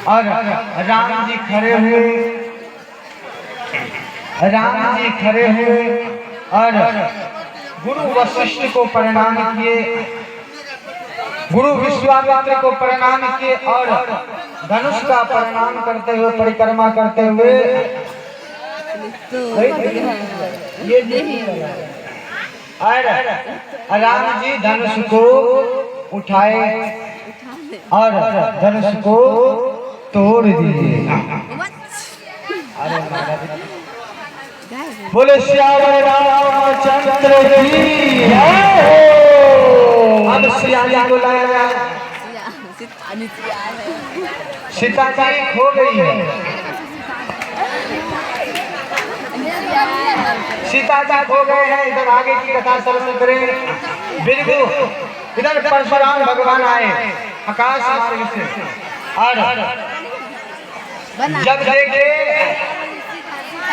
और राम जी खड़े हुए और गुरु वशिष्ठ को प्रणाम किए, गुरु विश्वामित्र को प्रणाम किए और धनुष का प्रणाम करते हुए परिक्रमा करते हुए ये और राम जी धनुष को उठाए और धनुष को तोड़ दिए। बोले श्याम रामचंद्र की। अब सिया को लाया, सीता जी खो गई है। सीता जी खो गए हैं। इधर आगे की कथा श्रवण करें। बिरगु इधर परशुराम भगवान आए आकाश मार्ग से और जब देखे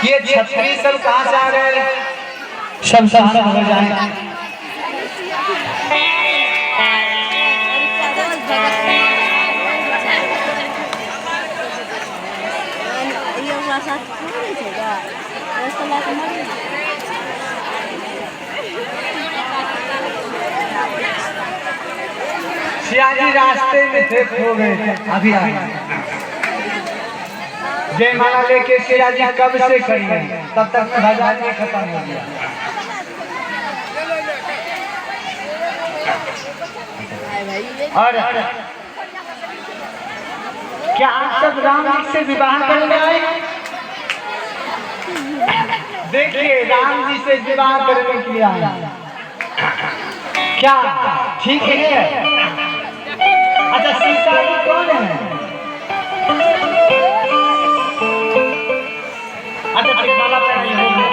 ये छत्री सब कहां से आ गए, सब शांत हो जाए। सिया जी रास्ते में थे, खो गए। अभी जयमाला लेके सिया जी कब से खड़ी है, तब तक भजन नहीं खत्म हो गया। और क्या आप सब राम जी से विवाह करने आए? देखिए राम जी से विवाह करने के लिए आए। क्या ठीक है? अच्छा सीता जी कौन है? अच्छा माला पहनाइए,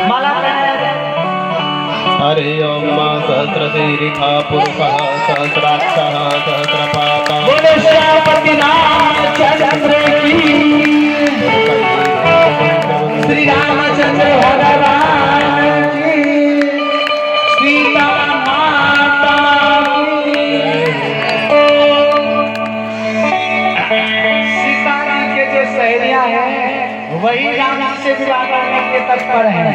माला पहनाइए। हरे ओम सहस्रशीर्षा पुरुषः सहस्राक्षः सहस्रपादः। बोलो श्यामपति रामचंद्र की। श्री रामचंद्र भगवान की। सीता माता की। सीता जी के जो सहेलियां हैं वही राम से विवाह करने के तत्पर हैं।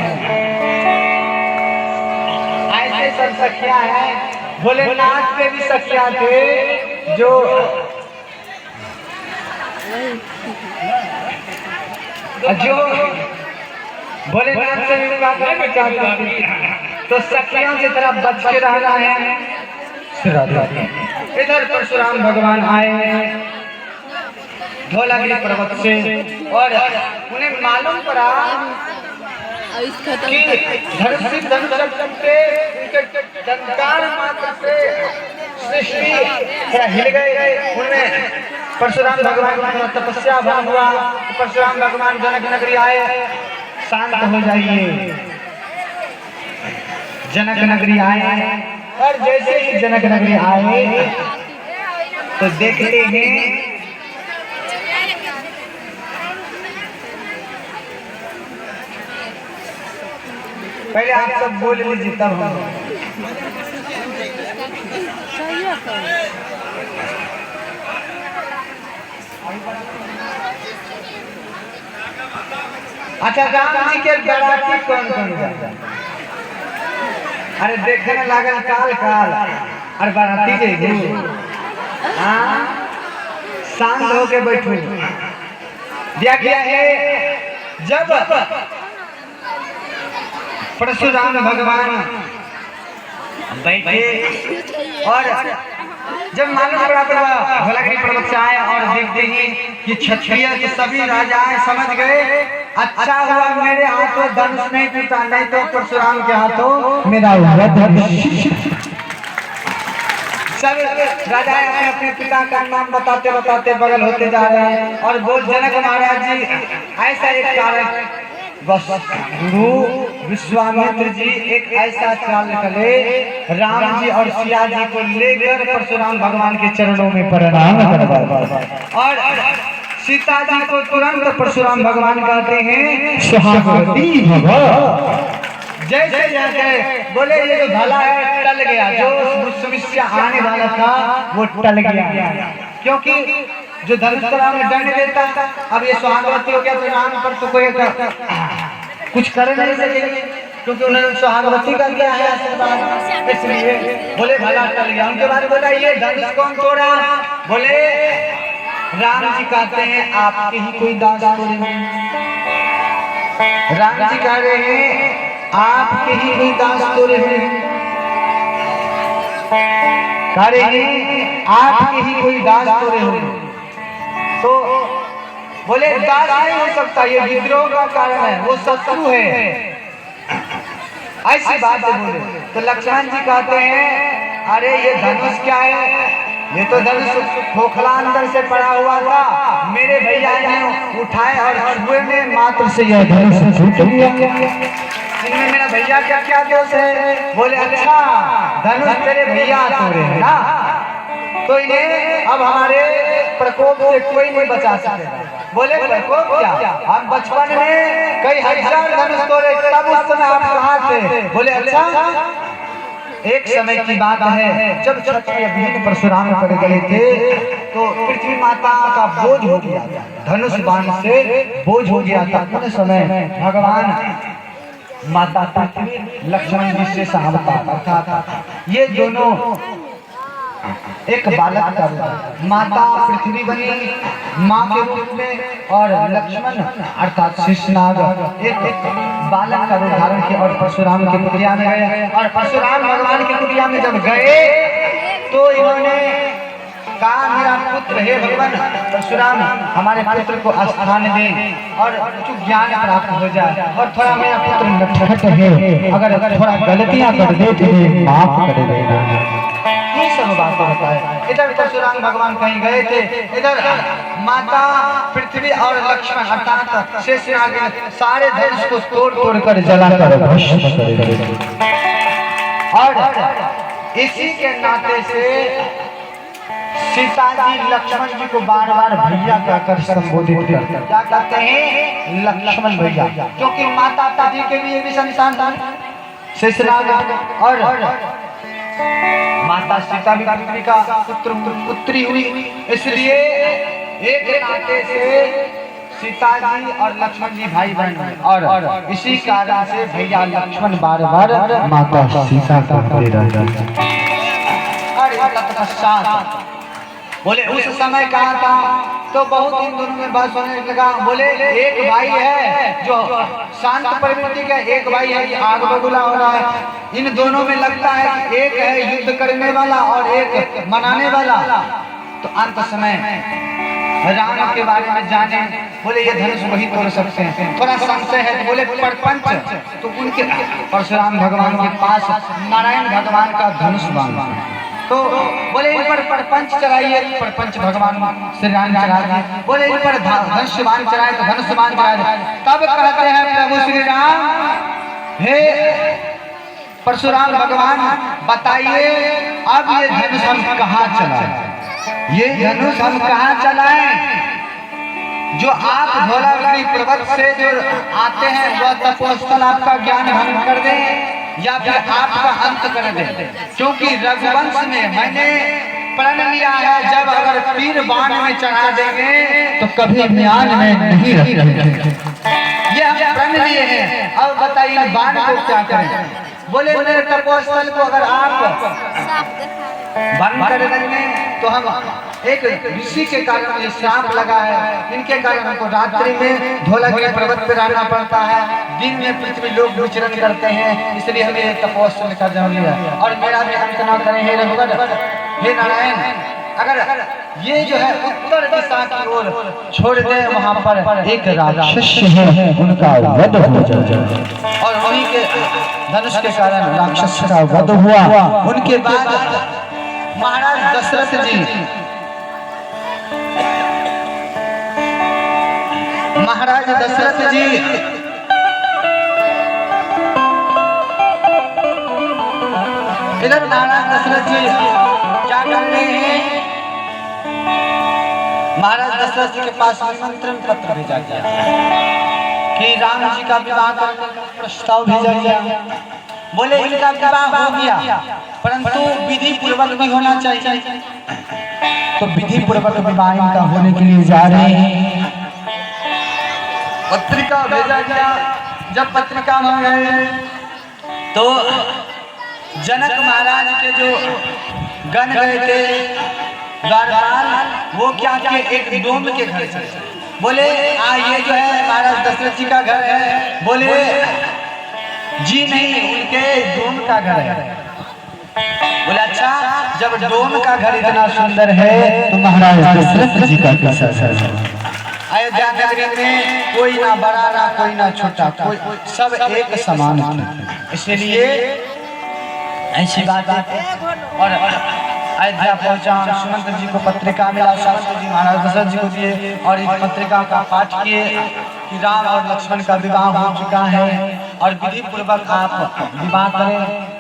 ऐसे सब सखियां हैं। भोलेनाथ के भी सखियां थे जो भोलेनाथ से विवाह करना चाहती थी, तो सखियों की तरफ बच के रहना है। इधर परशुराम भगवान आए हैं धौलागिरी पर्वत से और उन्हें मालूम पड़ा कि धनुष के डंकार मात्र से सृष्टि थोड़ा हिल गए। उनमें परशुराम भगवान का तपस्या भंग हुआ। तो परशुराम भगवान जनक नगरी आए। शांत हो जाइए। जनक नगरी आए और जैसे ही जनक नगरी आए तो देखते हैं पहले आप सब बोल लीजिए तब हम। अच्छा राम जी के बाराती कौन कौन जाता? अरे देखने लागल काल काल और बाराती जे हाँ शांत होके बैठो। दिया गया है जब परशुराम भगवान बैठे और जब मालूम पड़ा धौलागिरी पर्वत से आए और देखते ही कि क्षत्रिय के सभी राजाएं समझ गए अच्छा हुआ मेरे हाथों धनुष नहीं टूटा, नहीं तो परशुराम के हाथों मेरा हुआ धनुष। सब राजाएं अपने अपने पिता का नाम बताते बताते बगल होते जा रहे हैं और बोल जनक महाराज जी ऐसा एक कारण बस गुरु विश्वामित्र जी एक ऐसा चाल निकले राम जी और सिया जी को लेकर परशुराम भगवान के चरणों में प्रणाम करवाए और सीता जी को तुरंत परशुराम भगवान कहते हैं सुहागवती भव। जैसे जैसे बोले ये जो भला है टल गया, जो समस्या आने वाला था वो टल गया, क्योंकि जो धनुष में दंड देता, अब ये सुहागवती हो गया तो राम पर तो कोई कुछ कर नहीं सकेंगे, क्योंकि उन्होंने सुहागवती कर दिया है आशीर्वाद, इसलिए बोले भला टल गया। उनके बाद बोला ये धनुष कौन तोड़ा? बोले राम जी कहते हैं आपके ही कोई दास तोड़े। राम जी कह रहे हैं आपके ही कोई दास तोड़े हुए, कह रहे हैं आपके ही कोई दास तोड़े हुए। तो बोले दास नहीं हो सकता, ये विद्रोह का कारण है, वो शत्रु है, ऐसी बात बोले। तो लक्ष्मण जी कहते हैं अरे ये धनुष क्या है? ये तो धनुष खोखला अंदर से पड़ा हुआ था, मेरे भैया ने उठाए और छुए में मात्र से यह धनुष छूट गया। इनमें मेरा भैया क्या क्या दोष है? बोले अच्छा धनुष तेरे भैया तोड़े हैं ना, तो इन्हें अब हमारे प्रकोप से कोई नहीं बचा सकेगा। बोले प्रकोप क्या? हम बचपन में कई हजार धनुष तोड़े, तब उस समय आप कहाँ थे? बोले अच्छा एक समय की बात है, जब क्षत्रिय वीर परशुराम पड़ गए थे तो पृथ्वी माता का बोझ हो गया, धनुष बाण से बोझ हो गया था। उस समय भगवान माता पृथ्वी लक्ष्मण जी से सहायता अर्थात ये दोनों एक बालक का रूप, माता पृथ्वी बनी माँ के रूप में और लक्ष्मण अर्थात शेषनाग एक बालक का रूप धारण किया और परशुराम के कुटिया में गए। और परशुराम भगवान के कुटिया में जब गए तो इन्होंने कहा मेरा पुत्र है भगवान परशुराम, हमारे पुत्र को स्थान दें और कुछ ज्ञान प्राप्त हो जाए, और थोड़ा मेरा पुत्र नटखट है, अगर थोड़ा गलतियां कर दे तो माफ कर देना। ये सब बात होता है। इधर परशुराम भगवान कहीं गए थे, इधर माता पृथ्वी और लक्ष्मण अर्थात शेषनाग सारे धनुष को तोड़ तोड़ कर जलाकर भस्म कर दिया। और इसी के नाते से सीता जी लक्ष्मण जी को बार बार भैया कहकर संबोधित करते हैं। क्या कहते हैं? लक्ष्मण भैया, क्योंकि माता पिता के लिए भी संतान था शेषनाग और माता सीता भी पृथ्वी का पुत्री हुई, इसलिए एक नाते से सीता जी और लक्ष्मण जी भाई बहन हुए, और इसी कारण से भैया लक्ष्मण बार बार माता सीता का बोले उस समय कहा था तो बहुत इन दोनों में बात होने लगा। बोले एक भाई है जो शांत प्रवृत्ति का, एक भाई है आग बबूला हो रहा है। इन दोनों में लगता है कि एक है युद्ध करने वाला और एक मनाने वाला। तो अंत समय राम के बारे में जाने, बोले ये धनुष वही तोड़ सकते हैं, थोड़ा संशय है। बोले परपंच, तो उनके परशुराम भगवान के पास नारायण भगवान का धनुष बाण, तो बोले इन पर परपंच चढ़ाइए, परपंच भगवान श्री राम चढ़ा दिए। बोले इन पर धनुष बाण चढ़ाए तो धनुष बाण चढ़ाए। तब कहते हैं प्रभु श्री राम, हे परशुराम भगवान बताइए अब ये धनुष हम कहाँ चलाएं? ये धनुष हम कहाँ चलाएं? जो आप धौलागिरी पर्वत से जो आते हैं वह तपोस्थल आपका ज्ञान भंग कर दे या फिर आपका अंत कर दे, क्योंकि रघुवंश में मैंने प्रण लिया है जब अगर तीर बाण में चढ़ा देंगे तो कभी ज्ञान में नहीं रहेंगे। ये हम प्रण लिए हैं। अब बताइए बाण को क्या करें? बोले मेरे तपोस्थल को अगर आप भंग कर देंगे तो हम एक ऋषि के कारण ये श्राप लगा है, इनके कारण हमको रात्रि में धौलागिरी पर्वत पर रहना पड़ता है, दिन में पृथ्वी लोग विचरण करते हैं, इसलिए हमें ये तपोस्थल का जन्म लिया। और मेरा भी अंत ना करें हे रघुवर, हे नारायण, अगर ये जो है उत्तर दिशा की ओर छोड़ दे, वहाँ पर एक राक्षस है उनका वध हो जाए, और उन्हीं के धनुष के कारण राक्षस का वध हुआ। उनके बाद महाराज दशरथ जी, महाराज दशरथ जी इधर महाराज दशरथ जी क्या कर रहे हैं? महाराज दशरथ जी के पास निमंत्रण पत्र भेजा गया कि राम जी का विवाह करने का प्रस्ताव भेजा गया। बोले इनका विवाह हो गया, परंतु विधि पूर्वक भी होना चाहिए। तो विधि पूर्वक विवाह इनका होने के लिए जा रहे हैं। पत्रिका भेजा गया। जब पत्रिका में गए तो जनक महाराज के जो गण गए थे द्वारपाल, वो क्या किए, एक डोम के घर से बोले ये जो है महाराज दशरथ जी का घर है। बोले जी नहीं, उनके डोम का घर है। बोले अच्छा, जब डोम का घर इतना सुंदर है तो महाराज दशरथ जी का कैसा है? अयोध्या नगरी में कोई ना बड़ा ना कोई ना छोटा, कोई सब एक समान थे। इसलिए ऐसी बात है। और अयोध्या पहुंचा, सुमंत जी को पत्रिका मिला, सुमंत जी महाराज दशरथ जी को दिए और इस पत्रिका का पाठ किए कि राम और लक्ष्मण का विवाह हो चुका है और विधि पूर्वक आप विवाह करें।